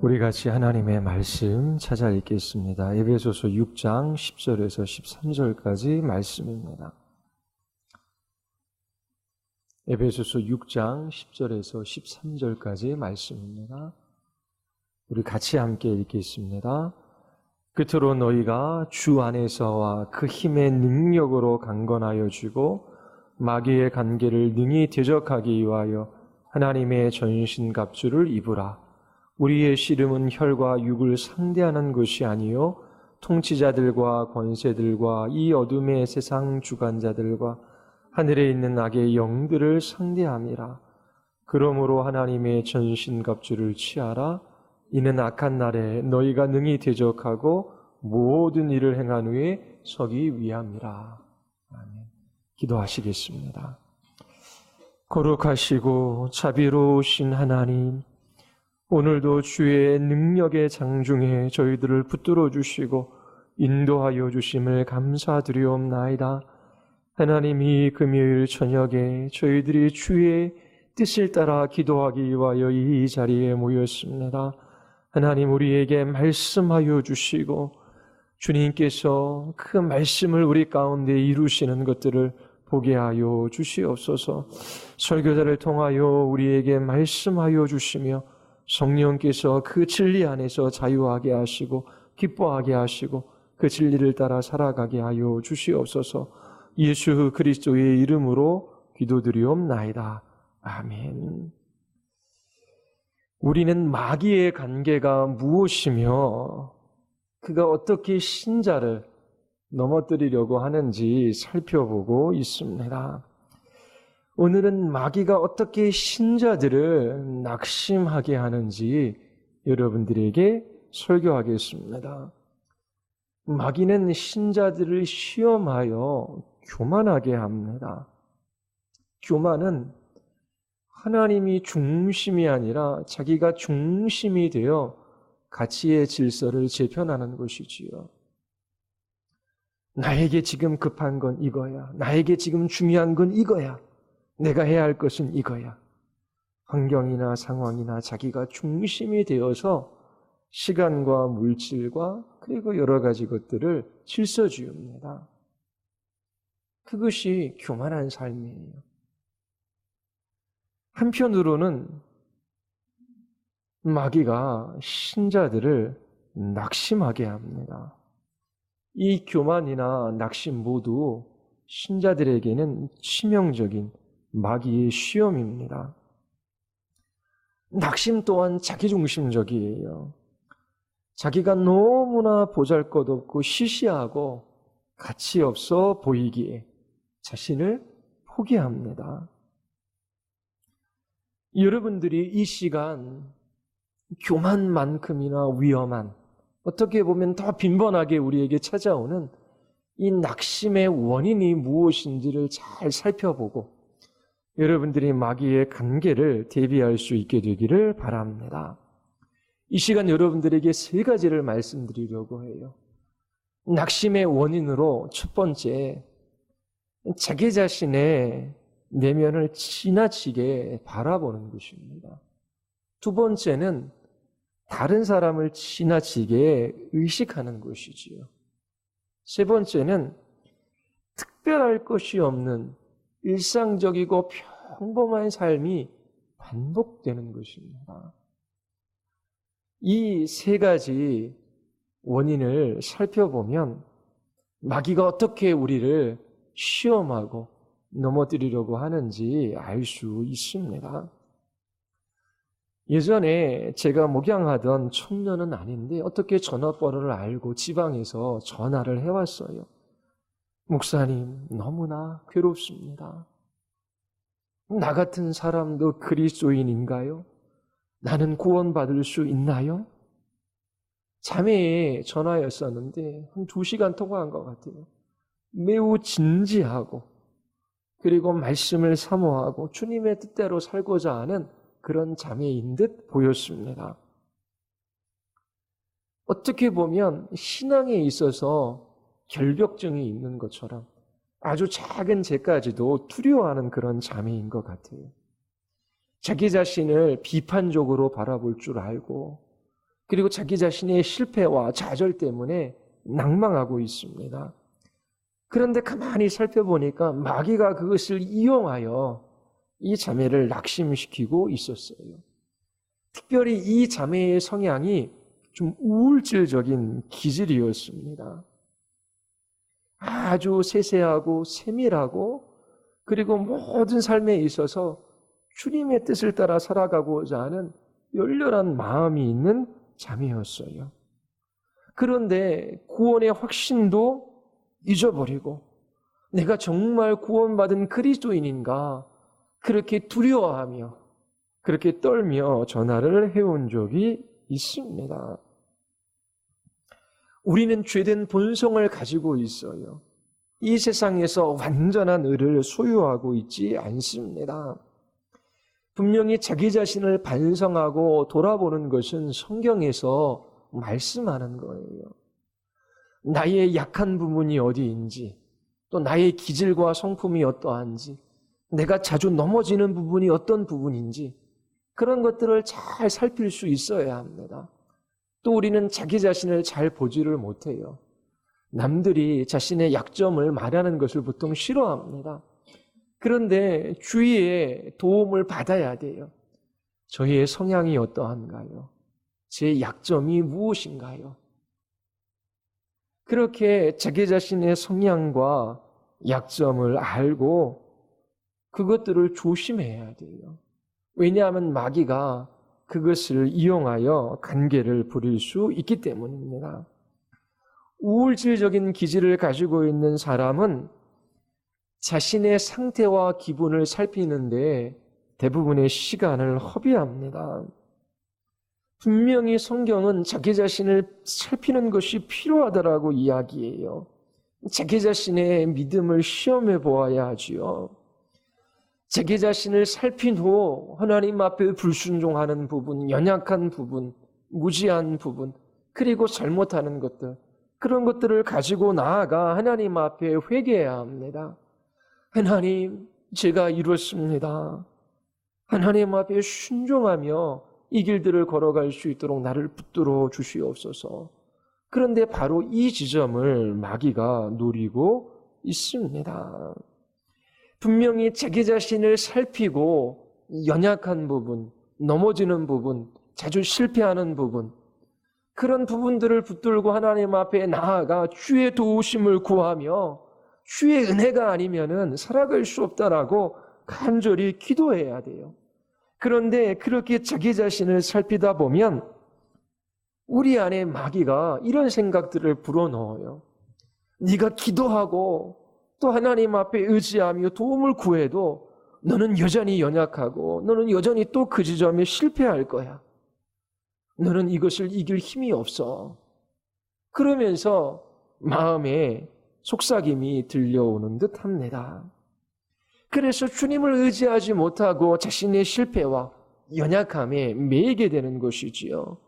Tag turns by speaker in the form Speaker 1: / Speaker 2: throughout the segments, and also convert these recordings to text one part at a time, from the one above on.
Speaker 1: 우리 같이 하나님의 말씀 찾아 읽겠습니다. 에베소서 6장 10절에서 13절까지 말씀입니다. 에베소서 6장 10절에서 13절까지 말씀입니다. 우리 같이 함께 읽겠습니다. 끝으로 너희가 주 안에서와 그 힘의 능력으로 강건하여 주고 마귀의 관계를 능히 대적하기 위하여 하나님의 전신갑주를 입으라. 우리의 씨름은 혈과 육을 상대하는 것이 아니요 통치자들과 권세들과 이 어둠의 세상 주관자들과 하늘에 있는 악의 영들을 상대함이라. 그러므로 하나님의 전신갑주를 취하라. 이는 악한 날에 너희가 능히 대적하고 모든 일을 행한 후에 서기 위함이라. 아멘. 기도하시겠습니다. 거룩하시고 자비로우신 하나님, 오늘도 주의 능력의 장중에 저희들을 붙들어 주시고 인도하여 주심을 감사드리옵나이다. 하나님이 금요일 저녁에 저희들이 주의 뜻을 따라 기도하기 위하여 이 자리에 모였습니다. 하나님, 우리에게 말씀하여 주시고 주님께서 그 말씀을 우리 가운데 이루시는 것들을 보게 하여 주시옵소서. 설교자를 통하여 우리에게 말씀하여 주시며 성령께서 그 진리 안에서 자유하게 하시고 기뻐하게 하시고 그 진리를 따라 살아가게 하여 주시옵소서. 예수 그리스도의 이름으로 기도드리옵나이다. 아멘. 우리는 마귀의 관계가 무엇이며 그가 어떻게 신자를 넘어뜨리려고 하는지 살펴보고 있습니다. 오늘은 마귀가 어떻게 신자들을 낙심하게 하는지 여러분들에게 설교하겠습니다. 마귀는 신자들을 시험하여 교만하게 합니다. 교만은 하나님이 중심이 아니라 자기가 중심이 되어 가치의 질서를 재편하는 것이지요. 나에게 지금 급한 건 이거야. 나에게 지금 중요한 건 이거야. 내가 해야 할 것은 이거야. 환경이나 상황이나 자기가 중심이 되어서 시간과 물질과 그리고 여러 가지 것들을 질서지읍니다. 그것이 교만한 삶이에요. 한편으로는 마귀가 신자들을 낙심하게 합니다. 이 교만이나 낙심 모두 신자들에게는 치명적인 마귀의 시험입니다. 낙심 또한 자기중심적이에요. 자기가 너무나 보잘것없고 시시하고 가치 없어 보이기에 자신을 포기합니다. 여러분들이 이 시간 교만만큼이나 위험한, 어떻게 보면 더 빈번하게 우리에게 찾아오는 이 낙심의 원인이 무엇인지를 잘 살펴보고 여러분들이 마귀의 관계를 대비할 수 있게 되기를 바랍니다. 이 시간 여러분들에게 세 가지를 말씀드리려고 해요. 낙심의 원인으로 첫 번째, 자기 자신의 내면을 지나치게 바라보는 것입니다. 두 번째는 다른 사람을 지나치게 의식하는 것이지요. 세 번째는 특별할 것이 없는 일상적이고 평범한 삶이 반복되는 것입니다. 이 세 가지 원인을 살펴보면 마귀가 어떻게 우리를 시험하고 넘어뜨리려고 하는지 알 수 있습니다. 예전에 제가 목양하던 청년은 아닌데 어떻게 전화번호를 알고 지방에서 전화를 해왔어요. 목사님, 너무나 괴롭습니다. 나 같은 사람도 그리스도인인가요? 나는 구원받을 수 있나요? 자매의 전화였었는데 한 2시간 통화한 것 같아요. 매우 진지하고 그리고 말씀을 사모하고 주님의 뜻대로 살고자 하는 그런 자매인 듯 보였습니다. 어떻게 보면 신앙에 있어서 결벽증이 있는 것처럼 아주 작은 죄까지도 두려워하는 그런 자매인 것 같아요. 자기 자신을 비판적으로 바라볼 줄 알고, 그리고 자기 자신의 실패와 좌절 때문에 낭망하고 있습니다. 그런데 가만히 살펴보니까 마귀가 그것을 이용하여 이 자매를 낙심시키고 있었어요. 특별히 이 자매의 성향이 좀 우울질적인 기질이었습니다. 아주 세세하고 세밀하고, 그리고 모든 삶에 있어서 주님의 뜻을 따라 살아가고자 하는 열렬한 마음이 있는 자매였어요. 그런데 구원의 확신도 잊어버리고, 내가 정말 구원받은 그리스도인인가 그렇게 두려워하며 그렇게 떨며 전화를 해온 적이 있습니다. 우리는 죄된 본성을 가지고 있어요. 이 세상에서 완전한 의를 소유하고 있지 않습니다. 분명히 자기 자신을 반성하고 돌아보는 것은 성경에서 말씀하는 거예요. 나의 약한 부분이 어디인지, 또 나의 기질과 성품이 어떠한지, 내가 자주 넘어지는 부분이 어떤 부분인지, 그런 것들을 잘 살필 수 있어야 합니다. 또 우리는 자기 자신을 잘 보지를 못해요. 남들이 자신의 약점을 말하는 것을 보통 싫어합니다. 그런데 주위에 도움을 받아야 돼요. 저희의 성향이 어떠한가요? 제 약점이 무엇인가요? 그렇게 자기 자신의 성향과 약점을 알고 그것들을 조심해야 돼요. 왜냐하면 마귀가 그것을 이용하여 관계를 부릴 수 있기 때문입니다. 우울질적인 기질을 가지고 있는 사람은 자신의 상태와 기분을 살피는데 대부분의 시간을 허비합니다. 분명히 성경은 자기 자신을 살피는 것이 필요하다라고 이야기해요. 자기 자신의 믿음을 시험해 보아야 하지요. 자기 자신을 살핀 후 하나님 앞에 불순종하는 부분, 연약한 부분, 무지한 부분, 그리고 잘못하는 것들, 그런 것들을 가지고 나아가 하나님 앞에 회개해야 합니다. 하나님, 제가 이렇습니다. 하나님 앞에 순종하며 이 길들을 걸어갈 수 있도록 나를 붙들어 주시옵소서. 그런데 바로 이 지점을 마귀가 노리고 있습니다. 분명히 자기 자신을 살피고 연약한 부분, 넘어지는 부분, 자주 실패하는 부분, 그런 부분들을 붙들고 하나님 앞에 나아가 주의 도우심을 구하며 주의 은혜가 아니면은 살아갈 수 없다라고 간절히 기도해야 돼요. 그런데 그렇게 자기 자신을 살피다 보면 우리 안에 마귀가 이런 생각들을 불어넣어요. 네가 기도하고 또 하나님 앞에 의지하며 도움을 구해도 너는 여전히 연약하고 너는 여전히 또 그 지점에 실패할 거야. 너는 이것을 이길 힘이 없어. 그러면서 마음에 속삭임이 들려오는 듯 합니다. 그래서 주님을 의지하지 못하고 자신의 실패와 연약함에 매이게 되는 것이지요.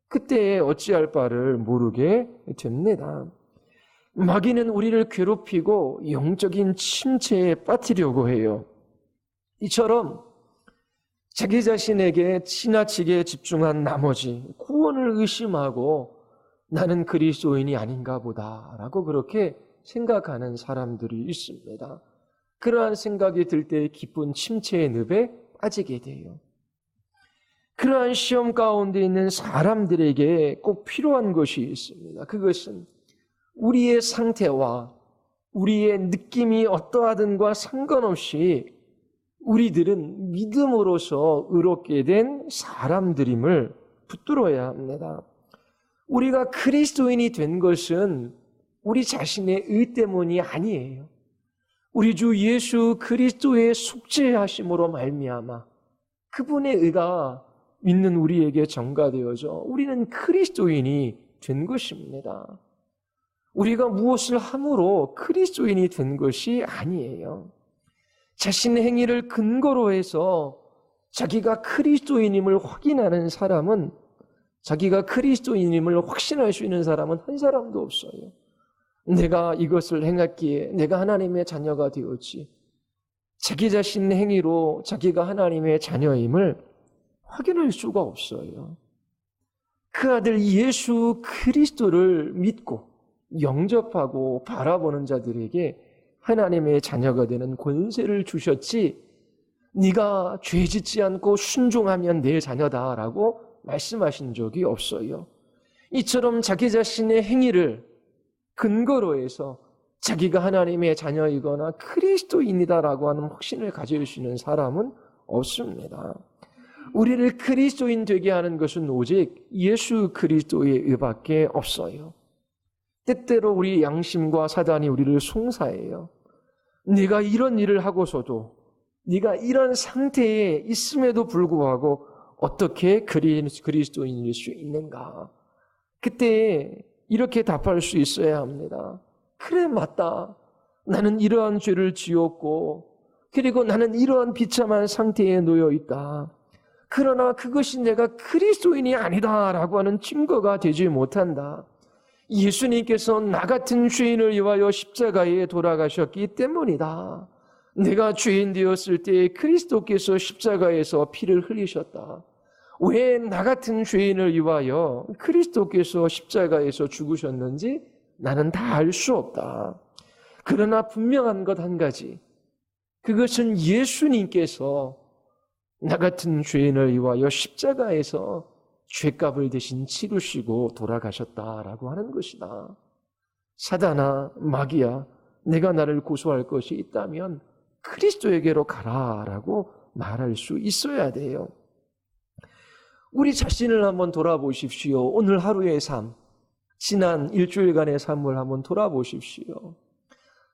Speaker 1: 그때 어찌할 바를 모르게 됩니다. 마귀는 우리를 괴롭히고 영적인 침체에 빠뜨리려고 해요. 이처럼 자기 자신에게 지나치게 집중한 나머지 구원을 의심하고 나는 그리스도인이 아닌가 보다라고 그렇게 생각하는 사람들이 있습니다. 그러한 생각이 들 때 깊은 침체의 늪에 빠지게 돼요. 그러한 시험 가운데 있는 사람들에게 꼭 필요한 것이 있습니다. 그것은 우리의 상태와 우리의 느낌이 어떠하든과 상관없이 우리들은 믿음으로서 의롭게 된 사람들임을 붙들어야 합니다. 우리가 그리스도인이 된 것은 우리 자신의 의 때문이 아니에요. 우리 주 예수 그리스도의 속죄하심으로 말미암아 그분의 의가 믿는 우리에게 전가되어져 우리는 그리스도인이 된 것입니다. 우리가 무엇을 함으로 그리스도인이 된 것이 아니에요. 자신의 행위를 근거로 해서 자기가 그리스도인임을 확인하는 사람은, 자기가 그리스도인임을 확신할 수 있는 사람은 한 사람도 없어요. 내가 이것을 행했기에 내가 하나님의 자녀가 되었지. 자기 자신 행위로 자기가 하나님의 자녀임을 확인할 수가 없어요. 그 아들 예수 그리스도를 믿고 영접하고 바라보는 자들에게 하나님의 자녀가 되는 권세를 주셨지, 네가 죄짓지 않고 순종하면 내 자녀다라고 말씀하신 적이 없어요. 이처럼 자기 자신의 행위를 근거로 해서 자기가 하나님의 자녀이거나 그리스도인이다라고 하는 확신을 가질 수 있는 사람은 없습니다. 우리를 그리스도인 되게 하는 것은 오직 예수 그리스도의 의밖에 없어요. 때때로 우리 양심과 사단이 우리를 송사해요. 네가 이런 일을 하고서도, 네가 이런 상태에 있음에도 불구하고 어떻게 그리스도인일 수 있는가? 그때 이렇게 답할 수 있어야 합니다. 그래, 맞다. 나는 이러한 죄를 지었고, 그리고 나는 이러한 비참한 상태에 놓여 있다. 그러나 그것이 내가 그리스도인이 아니다라고 하는 증거가 되지 못한다. 예수님께서 나 같은 죄인을 위하여 십자가에 돌아가셨기 때문이다. 내가 죄인 되었을 때 그리스도께서 십자가에서 피를 흘리셨다. 왜 나 같은 죄인을 위하여 그리스도께서 십자가에서 죽으셨는지 나는 다 알 수 없다. 그러나 분명한 것 한 가지, 그것은 예수님께서 나 같은 죄인을 위하여 십자가에서 죄값을 대신 치르시고 돌아가셨다라고 하는 것이다. 사단아, 마귀야, 내가 나를 고소할 것이 있다면 그리스도에게로 가라라고 말할 수 있어야 돼요. 우리 자신을 한번 돌아보십시오. 오늘 하루의 삶, 지난 일주일간의 삶을 한번 돌아보십시오.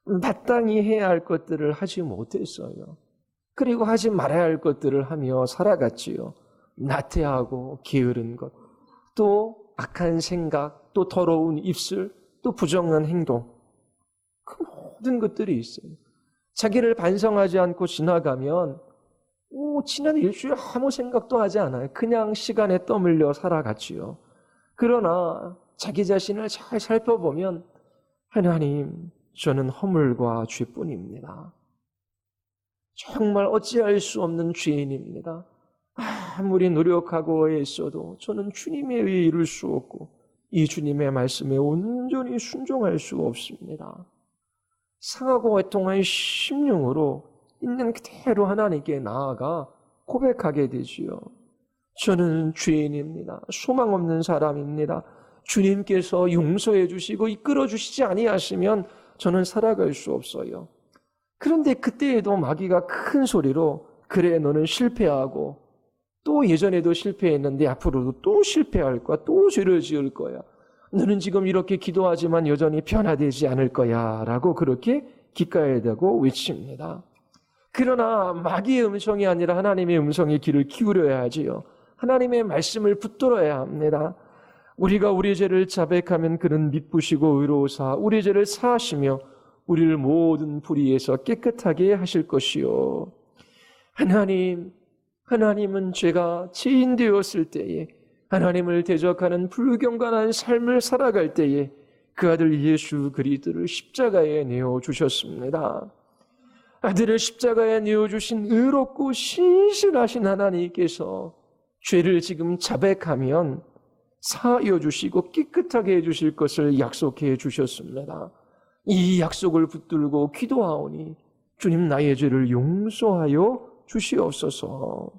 Speaker 1: 마땅히 해야 할 것들을 하지 못했어요. 그리고 하지 말아야 할 것들을 하며 살아갔지요. 나태하고 게으른 것, 또 악한 생각, 또 더러운 입술, 또 부정한 행동, 그 모든 것들이 있어요. 자기를 반성하지 않고 지나가면 지난 일주일 아무 생각도 하지 않아요. 그냥 시간에 떠밀려 살아갔지요. 그러나 자기 자신을 잘 살펴보면, 하나님, 저는 허물과 죄뿐입니다. 정말 어찌할 수 없는 죄인입니다. 아무리 노력하고 애써도 저는 주님에 의해 이룰 수 없고 이 주님의 말씀에 온전히 순종할 수 없습니다. 상하고 애통한 심령으로 있는 그대로 하나님께 나아가 고백하게 되지요. 저는 죄인입니다. 소망 없는 사람입니다. 주님께서 용서해 주시고 이끌어 주시지 아니하시면 저는 살아갈 수 없어요. 그런데 그때에도 마귀가 큰 소리로, 그래, 너는 실패하고 또 예전에도 실패했는데 앞으로도 또 실패할 거야. 또 죄를 지을 거야. 너는 지금 이렇게 기도하지만 여전히 변화되지 않을 거야 라고 그렇게 귓가에 대고 외칩니다. 그러나 마귀의 음성이 아니라 하나님의 음성의 귀를 기울여야 하지요. 하나님의 말씀을 붙들어야 합니다. 우리가 우리 죄를 자백하면 그는 미쁘시고 의로우사 우리 죄를 사하시며 우리를 모든 불의에서 깨끗하게 하실 것이요. 하나님은 제가 죄인 되었을 때에, 하나님을 대적하는 불경건한 삶을 살아갈 때에 그 아들 예수 그리스도를 십자가에 내어주셨습니다. 아들을 십자가에 내어주신 의롭고 신실하신 하나님께서 죄를 지금 자백하면 사하여 주시고 깨끗하게 해주실 것을 약속해 주셨습니다. 이 약속을 붙들고 기도하오니 주님, 나의 죄를 용서하여 주시옵소서.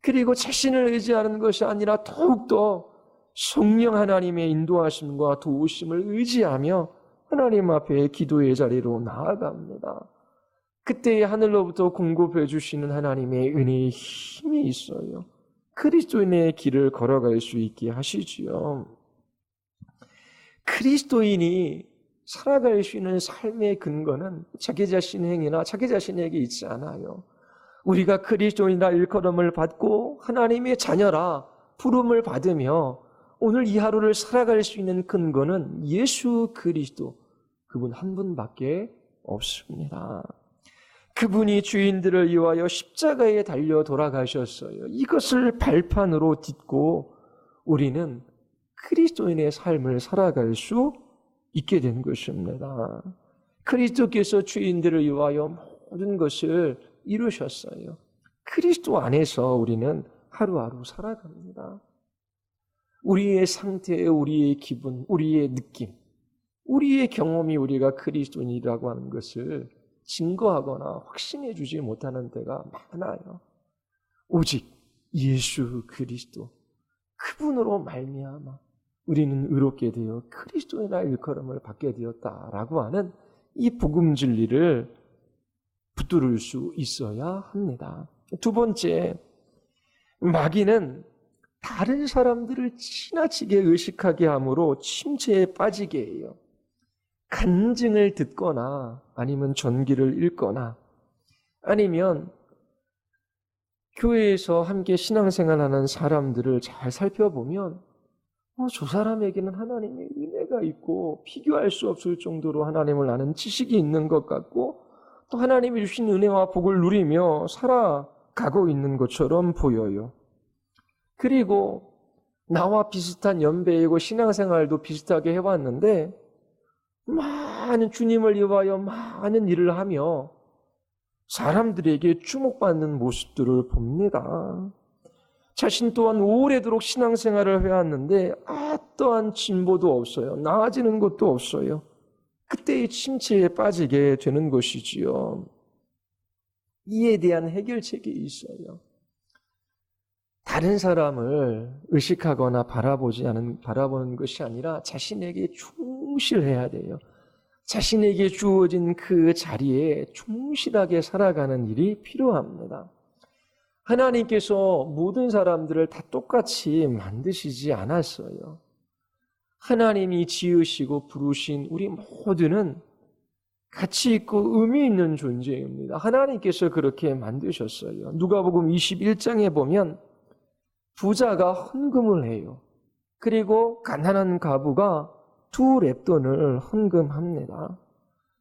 Speaker 1: 그리고 자신을 의지하는 것이 아니라 더욱더 성령 하나님의 인도하심과 도우심을 의지하며 하나님 앞에 기도의 자리로 나아갑니다. 그때 하늘로부터 공급해 주시는 하나님의 은혜의 힘이 있어요. 그리스도인의 길을 걸어갈 수 있게 하시지요. 그리스도인이 살아갈 수 있는 삶의 근거는 자기 자신의 행위나 자기 자신에게 있지 않아요. 우리가 그리스도인이라 일컬음을 받고 하나님의 자녀라 부름을 받으며 오늘 이 하루를 살아갈 수 있는 근거는 예수 그리스도, 그분 한 분밖에 없습니다. 그분이 죄인들을 위하여 십자가에 달려 돌아가셨어요. 이것을 발판으로 딛고 우리는 그리스도인의 삶을 살아갈 수 있게 된 것입니다. 그리스도께서 죄인들을 위하여 모든 것을 이루셨어요. 그리스도 안에서 우리는 하루하루 살아갑니다. 우리의 상태, 우리의 기분, 우리의 느낌, 우리의 경험이 우리가 그리스도인이라고 하는 것을 증거하거나 확신해 주지 못하는 때가 많아요. 오직 예수 그리스도, 그분으로 말미암아 우리는 의롭게 되어 그리스도인의 일컬음을 받게 되었다라고 하는 이 복음 진리를 붙들을 수 있어야 합니다. 두 번째, 마귀는 다른 사람들을 지나치게 의식하게 함으로 침체에 빠지게 해요. 간증을 듣거나 아니면 전기를 읽거나 아니면 교회에서 함께 신앙생활하는 사람들을 잘 살펴보면 저 사람에게는 하나님의 은혜가 있고 비교할 수 없을 정도로 하나님을 아는 지식이 있는 것 같고 또 하나님이 주신 은혜와 복을 누리며 살아가고 있는 것처럼 보여요. 그리고 나와 비슷한 연배이고 신앙생활도 비슷하게 해왔는데 많은 주님을 위하여 많은 일을 하며 사람들에게 주목받는 모습들을 봅니다. 자신 또한 오래도록 신앙생활을 해왔는데 어떠한 진보도 없어요. 나아지는 것도 없어요. 그때의 침체에 빠지게 되는 것이지요. 이에 대한 해결책이 있어요. 다른 사람을 의식하거나 바라보는 것이 아니라 자신에게 충실해야 돼요. 자신에게 주어진 그 자리에 충실하게 살아가는 일이 필요합니다. 하나님께서 모든 사람들을 다 똑같이 만드시지 않았어요. 하나님이 지으시고 부르신 우리 모두는 가치 있고 의미 있는 존재입니다. 하나님께서 그렇게 만드셨어요. 누가복음 21장에 보면 부자가 헌금을 해요. 그리고 가난한 과부가 2렙돈을 헌금합니다.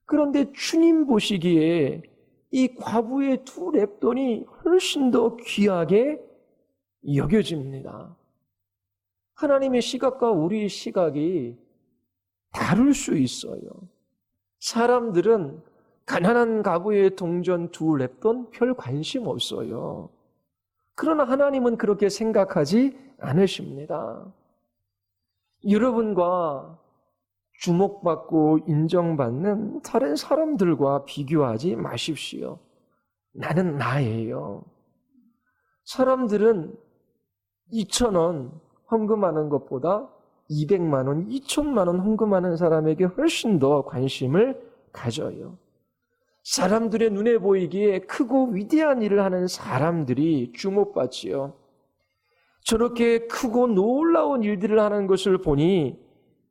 Speaker 1: 그런데 주님 보시기에 이 과부의 2렙돈이 훨씬 더 귀하게 여겨집니다. 하나님의 시각과 우리의 시각이 다를 수 있어요. 사람들은 가난한 과부의 동전 2렙돈 별 관심 없어요. 그러나 하나님은 그렇게 생각하지 않으십니다. 여러분과 주목받고 인정받는 다른 사람들과 비교하지 마십시오. 나는 나예요. 사람들은 2,000원 헌금하는 것보다 200만 원, 2천만 원 헌금하는 사람에게 훨씬 더 관심을 가져요. 사람들의 눈에 보이기에 크고 위대한 일을 하는 사람들이 주목받지요. 저렇게 크고 놀라운 일들을 하는 것을 보니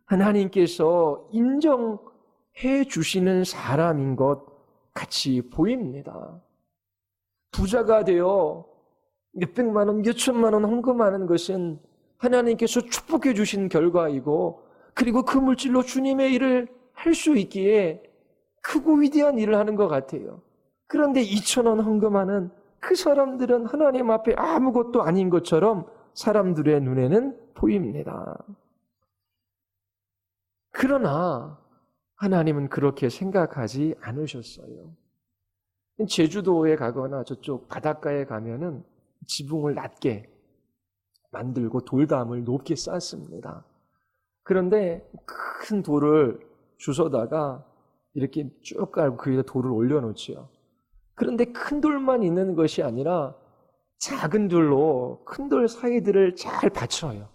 Speaker 1: 하나님께서 인정해 주시는 사람인 것 같이 보입니다. 부자가 되어 몇백만 원, 몇천만 원 헌금하는 것은 하나님께서 축복해 주신 결과이고 그리고 그 물질로 주님의 일을 할 수 있기에 크고 위대한 일을 하는 것 같아요. 그런데 2,000원 헌금하는 그 사람들은 하나님 앞에 아무것도 아닌 것처럼 사람들의 눈에는 보입니다. 그러나 하나님은 그렇게 생각하지 않으셨어요. 제주도에 가거나 저쪽 바닷가에 가면은 지붕을 낮게 만들고 돌담을 높게 쌓습니다. 그런데 큰 돌을 주워다가 이렇게 쭉 깔고 그 위에 돌을 올려놓지요. 그런데 큰 돌만 있는 것이 아니라 작은 돌로 큰 돌 사이들을 잘 받쳐요.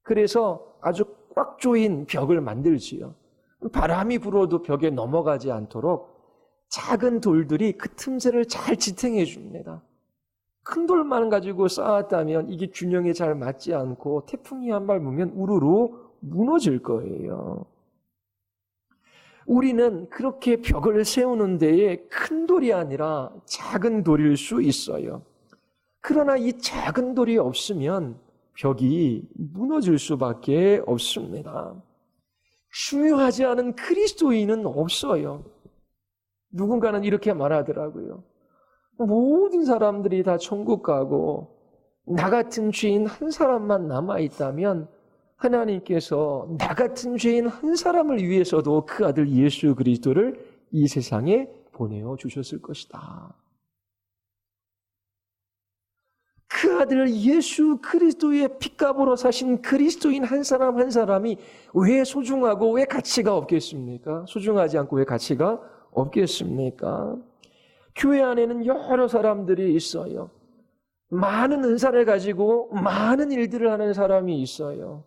Speaker 1: 그래서 아주 꽉 조인 벽을 만들지요. 바람이 불어도 벽에 넘어가지 않도록 작은 돌들이 그 틈새를 잘 지탱해 줍니다. 큰 돌만 가지고 쌓았다면 이게 균형에 잘 맞지 않고 태풍이 한 발 불면 우르르 무너질 거예요. 우리는 그렇게 벽을 세우는 데에 큰 돌이 아니라 작은 돌일 수 있어요. 그러나 이 작은 돌이 없으면 벽이 무너질 수밖에 없습니다. 중요하지 않은 그리스도인은 없어요. 누군가는 이렇게 말하더라고요. 모든 사람들이 다 천국 가고 나 같은 죄인 한 사람만 남아있다면 하나님께서 나 같은 죄인 한 사람을 위해서도 그 아들 예수 그리스도를 이 세상에 보내어 주셨을 것이다. 그 아들 예수 그리스도의 핏값으로 사신 그리스도인 한 사람 한 사람이 왜 소중하고 왜 가치가 없겠습니까? 소중하지 않고 왜 가치가 없겠습니까? 교회 안에는 여러 사람들이 있어요. 많은 은사를 가지고 많은 일들을 하는 사람이 있어요.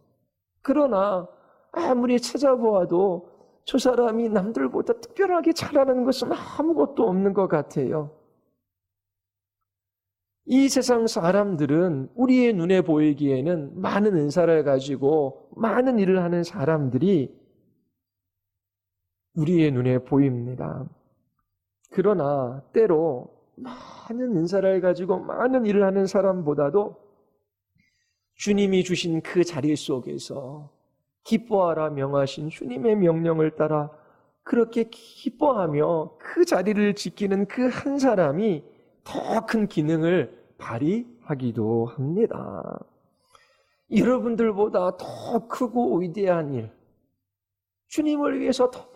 Speaker 1: 그러나 아무리 찾아보아도 저 사람이 남들보다 특별하게 잘하는 것은 아무것도 없는 것 같아요. 이 세상 사람들은 우리의 눈에 보이기에는 많은 은사를 가지고 많은 일을 하는 사람들이 우리의 눈에 보입니다. 그러나 때로 많은 은사를 가지고 많은 일을 하는 사람보다도 주님이 주신 그 자리 속에서 기뻐하라 명하신 주님의 명령을 따라 그렇게 기뻐하며 그 자리를 지키는 그 한 사람이 더 큰 기능을 발휘하기도 합니다. 여러분들보다 더 크고 위대한 일, 주님을 위해서 더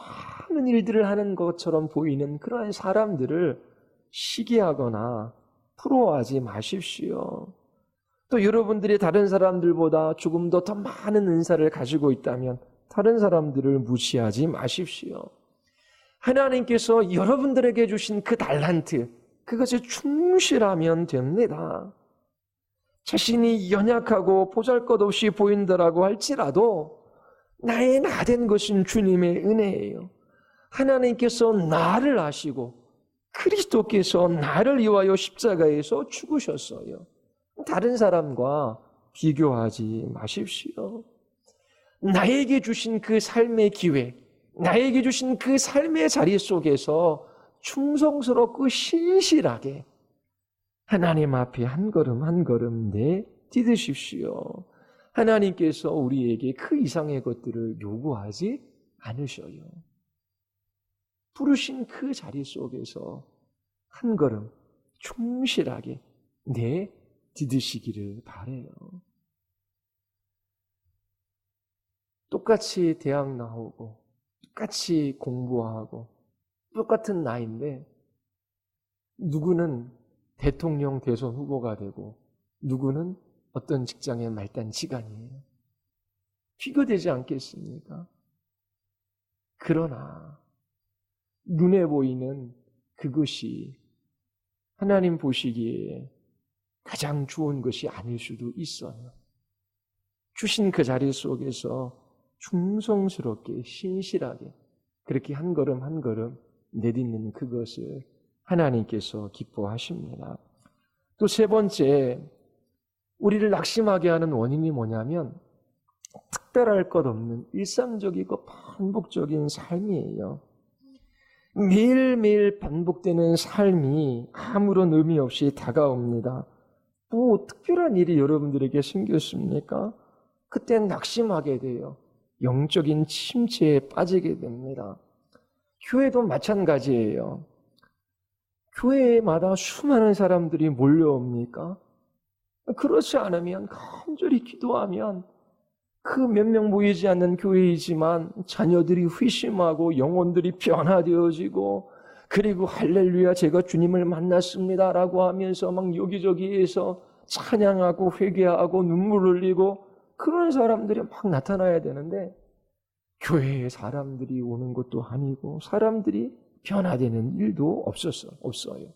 Speaker 1: 많은 일들을 하는 것처럼 보이는 그러한 사람들을 시기하거나 부러워하지 마십시오. 또 여러분들이 다른 사람들보다 조금 더 많은 은사를 가지고 있다면 다른 사람들을 무시하지 마십시오. 하나님께서 여러분들에게 주신 그 달란트, 그것에 충실하면 됩니다. 자신이 연약하고 보잘것없이 보인다라고 할지라도 나의 나된 것은 주님의 은혜예요. 하나님께서 나를 아시고 그리스도께서 나를 위하여 십자가에서 죽으셨어요. 다른 사람과 비교하지 마십시오. 나에게 주신 그 삶의 기회, 나에게 주신 그 삶의 자리 속에서 충성스럽고 신실하게 하나님 앞에 한 걸음 한 걸음 내딛으십시오. 하나님께서 우리에게 그 이상의 것들을 요구하지 않으셔요. 부르신 그 자리 속에서 한 걸음 충실하게 내딛으시기를 바라요. 똑같이 대학 나오고 똑같이 공부하고 똑같은 나이인데 누구는 대통령 대선 후보가 되고 누구는 어떤 직장의 말단지간이에요. 비교되지 않겠습니까? 그러나 눈에 보이는 그것이 하나님 보시기에 가장 좋은 것이 아닐 수도 있어요. 주신 그 자리 속에서 충성스럽게 신실하게 그렇게 한 걸음 한 걸음 내딛는 그것을 하나님께서 기뻐하십니다. 또 세 번째, 우리를 낙심하게 하는 원인이 뭐냐면 특별할 것 없는 일상적이고 반복적인 삶이에요. 매일매일 반복되는 삶이 아무런 의미 없이 다가옵니다. 뭐 특별한 일이 여러분들에게 생겼습니까? 그땐 낙심하게 돼요. 영적인 침체에 빠지게 됩니다. 교회도 마찬가지예요. 교회마다 수많은 사람들이 몰려옵니까? 그렇지 않으면 간절히 기도하면 그 몇 명 모이지 않는 교회이지만 자녀들이 회심하고 영혼들이 변화되어지고 그리고 할렐루야 제가 주님을 만났습니다라고 하면서 막 여기저기에서 찬양하고 회개하고 눈물 흘리고 그런 사람들이 막 나타나야 되는데 교회에 사람들이 오는 것도 아니고 사람들이 변화되는 일도 없어요.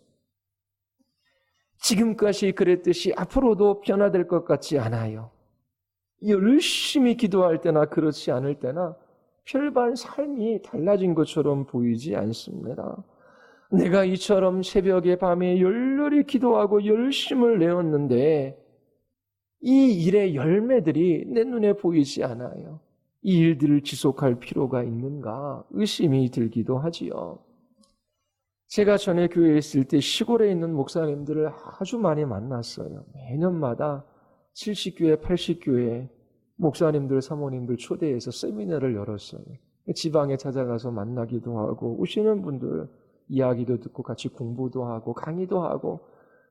Speaker 1: 지금까지 그랬듯이 앞으로도 변화될 것 같지 않아요. 열심히 기도할 때나 그렇지 않을 때나 별반 삶이 달라진 것처럼 보이지 않습니다. 내가 이처럼 새벽에 밤에 열렬히 기도하고 열심을 내었는데 이 일의 열매들이 내 눈에 보이지 않아요. 이 일들을 지속할 필요가 있는가 의심이 들기도 하지요. 제가 전에 교회에 있을 때 시골에 있는 목사님들을 아주 많이 만났어요. 매년마다 70교회, 80교회 목사님들, 사모님들 초대해서 세미나를 열었어요. 지방에 찾아가서 만나기도 하고 오시는 분들 이야기도 듣고 같이 공부도 하고 강의도 하고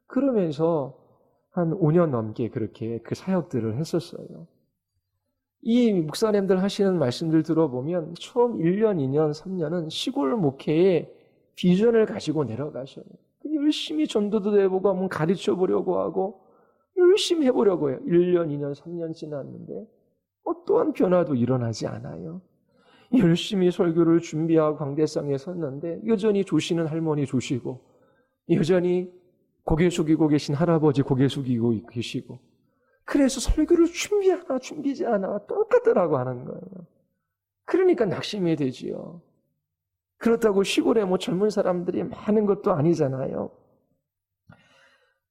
Speaker 1: 그러면서 한 5년 넘게 그렇게 그 사역들을 했었어요. 이 목사님들 하시는 말씀들 들어보면 처음 1년, 2년, 3년은 시골 목회에 비전을 가지고 내려가셔요. 열심히 전도도 해보고 한번 가르쳐 보려고 하고 열심히 해보려고 해요. 1년, 2년, 3년 지났는데 어떠한 변화도 일어나지 않아요. 열심히 설교를 준비하고 광대상에 섰는데 여전히 조시는 할머니 조시고 여전히 고개 숙이고 계신 할아버지 고개 숙이고 계시고 그래서 설교를 준비하나 준비지 않아 똑같더라고 하는 거예요. 그러니까 낙심이 되지요. 그렇다고 시골에 뭐 젊은 사람들이 많은 것도 아니잖아요.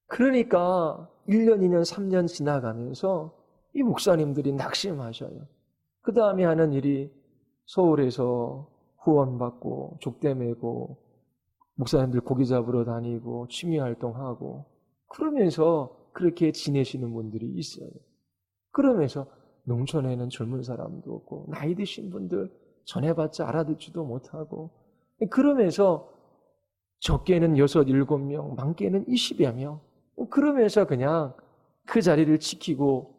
Speaker 1: 그러니까 1년, 2년, 3년 지나가면서 이 목사님들이 낙심하셔요. 그 다음에 하는 일이 서울에서 후원받고 족대 메고 목사님들 고기 잡으러 다니고 취미활동하고 그러면서 그렇게 지내시는 분들이 있어요. 그러면서 농촌에는 젊은 사람도 없고 나이 드신 분들 전해봤자 알아듣지도 못하고 그러면서 적게는 6, 7명, 많게는 20여 명 그러면서 그냥 그 자리를 지키고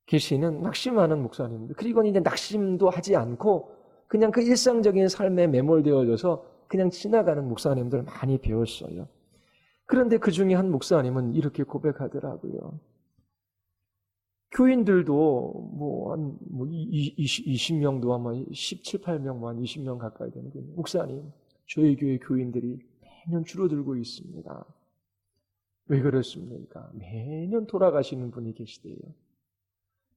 Speaker 1: 계시는 낙심하는 목사님들 그리고 이제 낙심도 하지 않고 그냥 그 일상적인 삶에 매몰되어져서 그냥 지나가는 목사님들 많이 배웠어요. 그런데 그 중에 한 목사님은 이렇게 고백하더라고요. 교인들도 한 20명도 아마 17, 8명, 한 20명 가까이 되는 거예요. 목사님, 저희 교회 교인들이 매년 줄어들고 있습니다. 왜 그렇습니까? 매년 돌아가시는 분이 계시대요.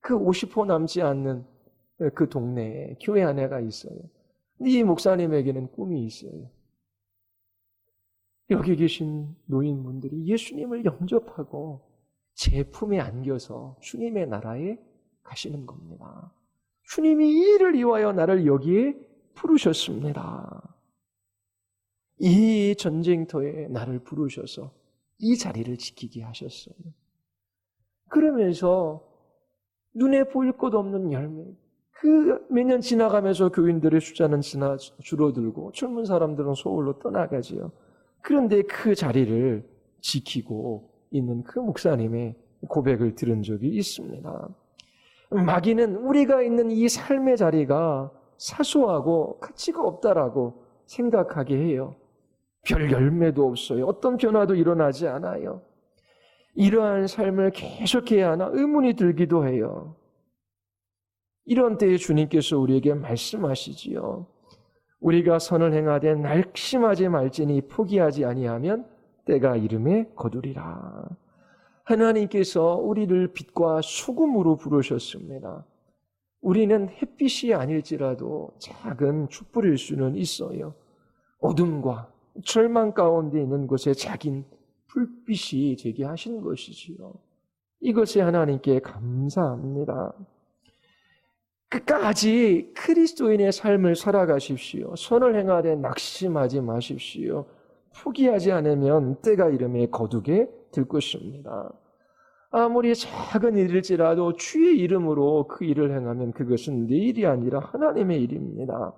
Speaker 1: 그 50호 남지 않는 그 동네에 교회 아내가 있어요. 이 목사님에게는 꿈이 있어요. 여기 계신 노인분들이 예수님을 영접하고 제 품에 안겨서 주님의 나라에 가시는 겁니다. 주님이 이 일을 위하여 나를 여기에 부르셨습니다. 이 전쟁터에 나를 부르셔서 이 자리를 지키게 하셨어요. 그러면서 눈에 보일 것 없는 열매, 그 몇 년 지나가면서 교인들의 숫자는 줄어들고 젊은 사람들은 서울로 떠나가지요. 그런데 그 자리를 지키고 있는 그 목사님의 고백을 들은 적이 있습니다. 마귀는 우리가 있는 이 삶의 자리가 사소하고 가치가 없다라고 생각하게 해요. 별 열매도 없어요. 어떤 변화도 일어나지 않아요. 이러한 삶을 계속해야 하나 의문이 들기도 해요. 이런 때에 주님께서 우리에게 말씀하시지요. 우리가 선을 행하되 낙심하지 말지니 포기하지 아니하면 때가 이름에 거두리라. 하나님께서 우리를 빛과 소금으로 부르셨습니다. 우리는 햇빛이 아닐지라도 작은 촛불일 수는 있어요. 어둠과 절망 가운데 있는 곳에 작은 불빛이 되게 하신 것이지요. 이것에 하나님께 감사합니다. 끝까지 그리스도인의 삶을 살아가십시오. 선을 행하되 낙심하지 마십시오. 포기하지 않으면 때가 이름에 거두게 될 것입니다. 아무리 작은 일일지라도 주의 이름으로 그 일을 행하면 그것은 내 일이 아니라 하나님의 일입니다.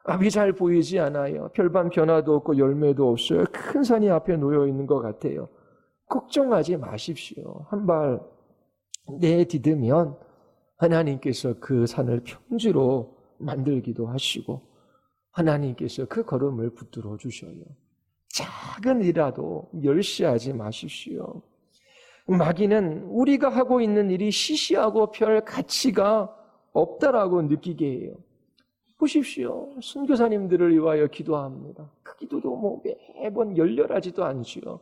Speaker 1: 앞이 잘 보이지 않아요. 별반 변화도 없고 열매도 없어요. 큰 산이 앞에 놓여 있는 것 같아요. 걱정하지 마십시오. 한 발 내디디면 하나님께서 그 산을 평지로 만들기도 하시고 하나님께서 그 걸음을 붙들어 주셔요. 작은 일이라도 멸시하지 마십시오. 마귀는 우리가 하고 있는 일이 시시하고 별 가치가 없다라고 느끼게 해요. 보십시오. 선교사님들을 위하여 기도합니다. 그 기도도 매번 열렬하지도 않지요.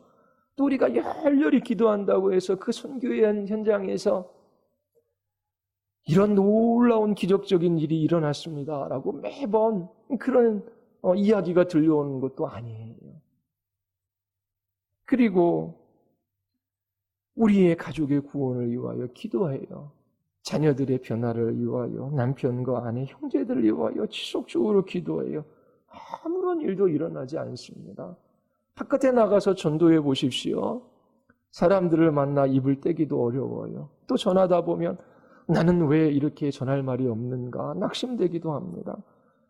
Speaker 1: 또 우리가 열렬히 기도한다고 해서 그 선교의 현장에서 이런 놀라운 기적적인 일이 일어났습니다라고 매번 그런 이야기가 들려오는 것도 아니에요. 그리고 우리의 가족의 구원을 위하여 기도해요. 자녀들의 변화를 위하여 남편과 아내, 형제들을 위하여 지속적으로 기도해요. 아무런 일도 일어나지 않습니다. 바깥에 나가서 전도해 보십시오. 사람들을 만나 입을 떼기도 어려워요. 또 전하다 보면 나는 왜 이렇게 전할 말이 없는가 낙심되기도 합니다.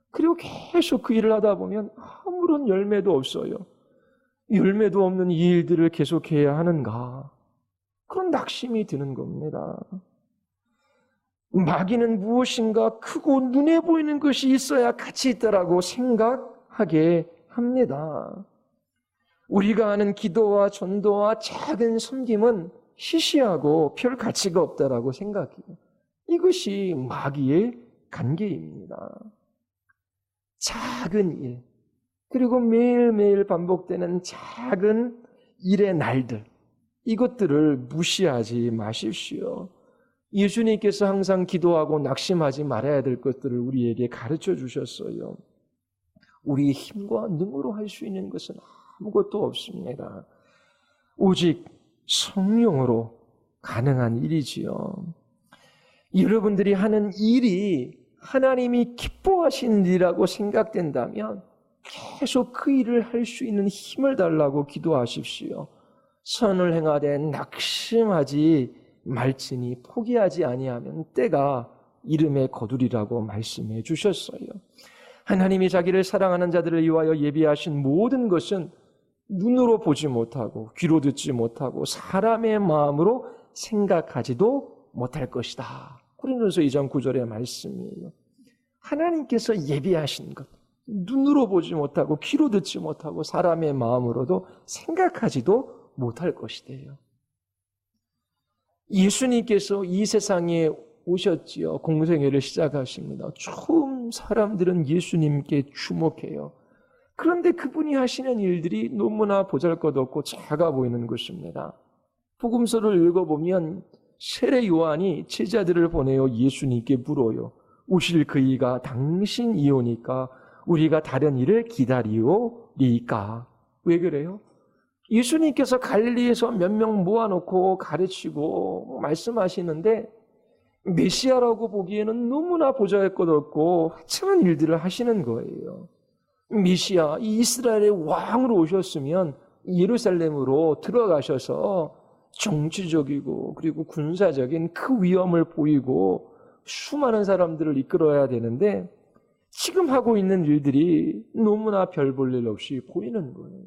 Speaker 1: 그리고 계속 그 일을 하다 보면 아무런 열매도 없어요. 열매도 없는 이 일들을 계속해야 하는가? 그런 낙심이 드는 겁니다. 마귀는 무엇인가 크고 눈에 보이는 것이 있어야 가치 있다라고 생각하게 합니다. 우리가 하는 기도와 전도와 작은 섬김은 시시하고 별 가치가 없다라고 생각해요. 이것이 마귀의 관계입니다. 작은 일, 그리고 매일매일 반복되는 작은 일의 날들, 이것들을 무시하지 마십시오. 예수님께서 항상 기도하고 낙심하지 말아야 될 것들을 우리에게 가르쳐 주셨어요. 우리의 힘과 능으로 할 수 있는 것은 아무것도 없습니다. 오직 성령으로 가능한 일이지요. 여러분들이 하는 일이 하나님이 기뻐하신 일이라고 생각된다면 계속 그 일을 할 수 있는 힘을 달라고 기도하십시오. 선을 행하되 낙심하지 말지니 포기하지 아니하면 때가 이름에 거두리라고 말씀해 주셨어요. 하나님이 자기를 사랑하는 자들을 위하여 예비하신 모든 것은 눈으로 보지 못하고 귀로 듣지 못하고 사람의 마음으로 생각하지도 못할 것이다. 고린도서 2장 9절의 말씀이에요. 하나님께서 예비하신 것, 눈으로 보지 못하고 귀로 듣지 못하고 사람의 마음으로도 생각하지도 못할 것이대요. 예수님께서 이 세상에 오셨지요. 공생애를 시작하십니다. 처음 사람들은 예수님께 주목해요. 그런데 그분이 하시는 일들이 너무나 보잘것없고 작아 보이는 것입니다. 복음서를 읽어보면 세례 요한이 제자들을 보내어 예수님께 물어요. 오실 그이가 당신이오니까 우리가 다른 일을 기다리오리까? 왜 그래요? 예수님께서 갈릴리에서 몇 명 모아놓고 가르치고 말씀하시는데 메시아라고 보기에는 너무나 보잘것없고 하찮은 일들을 하시는 거예요. 메시아, 이 이스라엘의 왕으로 오셨으면 예루살렘으로 들어가셔서 정치적이고 그리고 군사적인 그 위험을 보이고 수많은 사람들을 이끌어야 되는데 지금 하고 있는 일들이 너무나 별 볼 일 없이 보이는 거예요.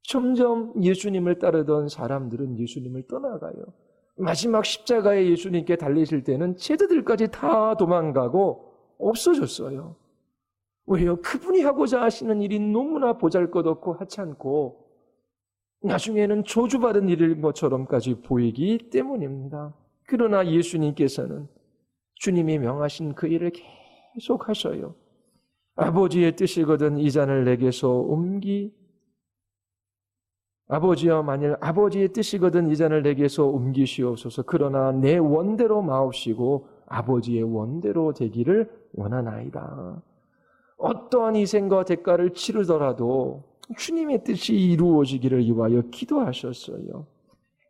Speaker 1: 점점 예수님을 따르던 사람들은 예수님을 떠나가요. 마지막 십자가에 예수님께 달리실 때는 제자들까지 다 도망가고 없어졌어요. 왜요? 그분이 하고자 하시는 일이 너무나 보잘것없고 하찮고 나중에는 저주받은 일인 것처럼까지 보이기 때문입니다. 그러나 예수님께서는 주님이 명하신 그 일을 계속 하셔요. 아버지의 뜻이거든 이 잔을 내게서 아버지여 만일 아버지의 뜻이거든 이 잔을 내게서 옮기시옵소서. 그러나 내 원대로 마옵시고 아버지의 원대로 되기를 원하나이다. 어떠한 희생과 대가를 치르더라도 주님의 뜻이 이루어지기를 위하여 기도하셨어요.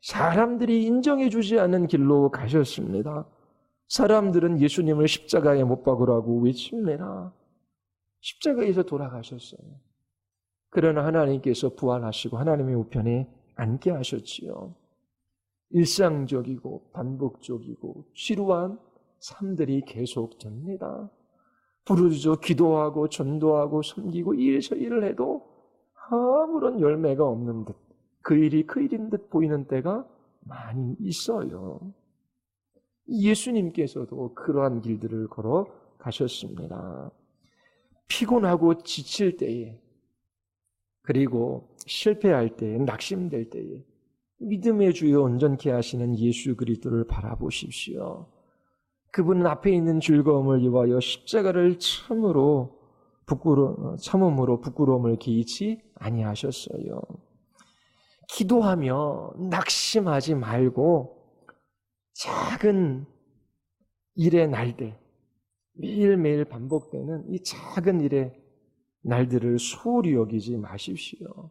Speaker 1: 사람들이 인정해 주지 않는 길로 가셨습니다. 사람들은 예수님을 십자가에 못 박으라고 외칩니다. 십자가에서 돌아가셨어요. 그러나 하나님께서 부활하시고 하나님의 우편에 앉게 하셨지요. 일상적이고 반복적이고 지루한 삶들이 계속됩니다. 부르짖어 기도하고 전도하고 섬기고 일에서 일을 해도 아무런 열매가 없는 듯, 그 일이 그 일인 듯 보이는 때가 많이 있어요. 예수님께서도 그러한 길들을 걸어 가셨습니다. 피곤하고 지칠 때에, 그리고 실패할 때에, 낙심될 때에 믿음의 주여 온전케 하시는 예수 그리스도를 바라보십시오. 그분은 앞에 있는 즐거움을 위하여 십자가를 참음으로 부끄러움을 개의치 아니하셨어요. 기도하며 낙심하지 말고 작은 일의 날들, 매일매일 반복되는 이 작은 일의 날들을 소홀히 여기지 마십시오.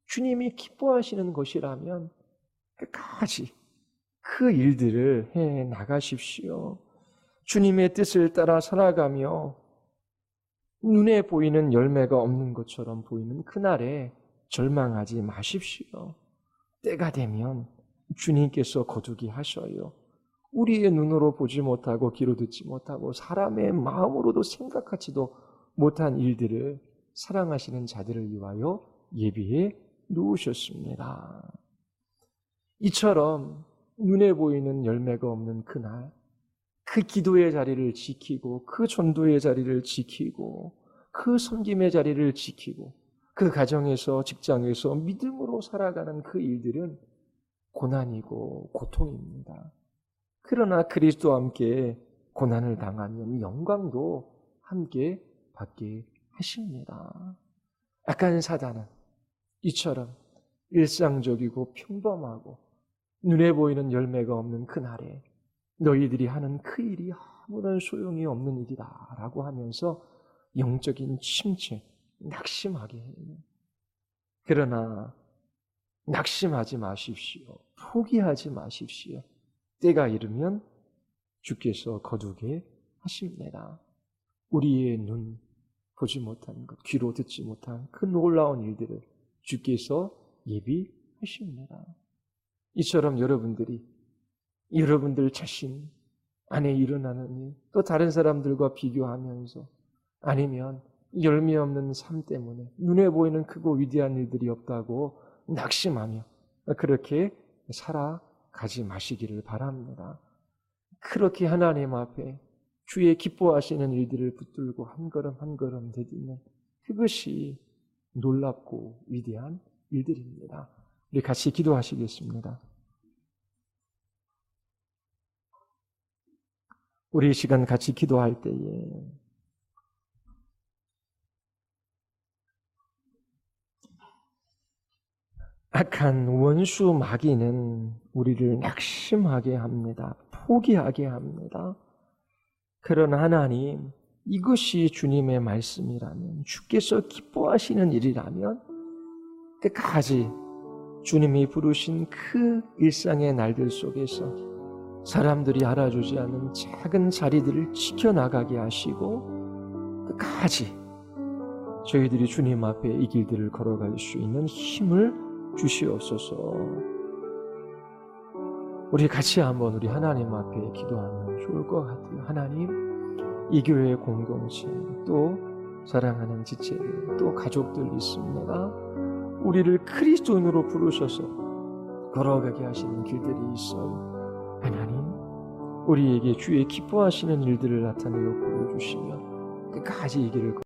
Speaker 1: 주님이 기뻐하시는 것이라면 끝까지 그 일들을 해 나가십시오. 주님의 뜻을 따라 살아가며 눈에 보이는 열매가 없는 것처럼 보이는 그날에 절망하지 마십시오. 때가 되면 주님께서 거두게 하셔요. 우리의 눈으로 보지 못하고 귀로 듣지 못하고 사람의 마음으로도 생각하지도 못한 일들을 사랑하시는 자들을 위하여 예비해 놓으셨습니다. 이처럼 눈에 보이는 열매가 없는 그날, 그 기도의 자리를 지키고 그 전도의 자리를 지키고 그 그 섬김의 자리를 지키고 그 가정에서 직장에서 믿음으로 살아가는 그 일들은 고난이고 고통입니다. 그러나 그리스도와 함께 고난을 당하면 영광도 함께 받게 하십니다. 악한 사단은 이처럼 일상적이고 평범하고 눈에 보이는 열매가 없는 그날에 너희들이 하는 그 일이 아무런 소용이 없는 일이다 라고 하면서 영적인 침체, 낙심하게 해요. 그러나 낙심하지 마십시오. 포기하지 마십시오. 때가 이르면 주께서 거두게 하십니다. 우리의 눈 보지 못한 것, 귀로 듣지 못한 그 놀라운 일들을 주께서 예비하십니다. 이처럼 여러분들 자신 안에 일어나는 일, 또 다른 사람들과 비교하면서 아니면 열매 없는 삶 때문에 눈에 보이는 크고 위대한 일들이 없다고 낙심하며 그렇게 살아가지 마시기를 바랍니다. 그렇게 하나님 앞에 주의 기뻐하시는 일들을 붙들고 한 걸음 한 걸음 내딛는 그것이 놀랍고 위대한 일들입니다. 우리 같이 기도하시겠습니다. 우리 이 시간 같이 기도할 때에 악한 원수 마귀는 우리를 낙심하게 합니다. 포기하게 합니다. 그러나 하나님, 이것이 주님의 말씀이라면, 주께서 기뻐하시는 일이라면 끝까지 주님이 부르신 그 일상의 날들 속에서 사람들이 알아주지 않는 작은 자리들을 지켜나가게 하시고 끝까지 저희들이 주님 앞에 이 길들을 걸어갈 수 있는 힘을 주시옵소서. 우리 같이 한번 우리 하나님 앞에 기도하면 좋을 것 같아요. 하나님, 이 교회의 공동체, 또 사랑하는 지체들, 또 가족들 있습니다. 우리를 그리스도인으로 부르셔서 걸어가게 하시는 길들이 있어요. 하나님, 우리에게 주의 기뻐하시는 일들을 나타내어 보여주시며 끝까지 이 길을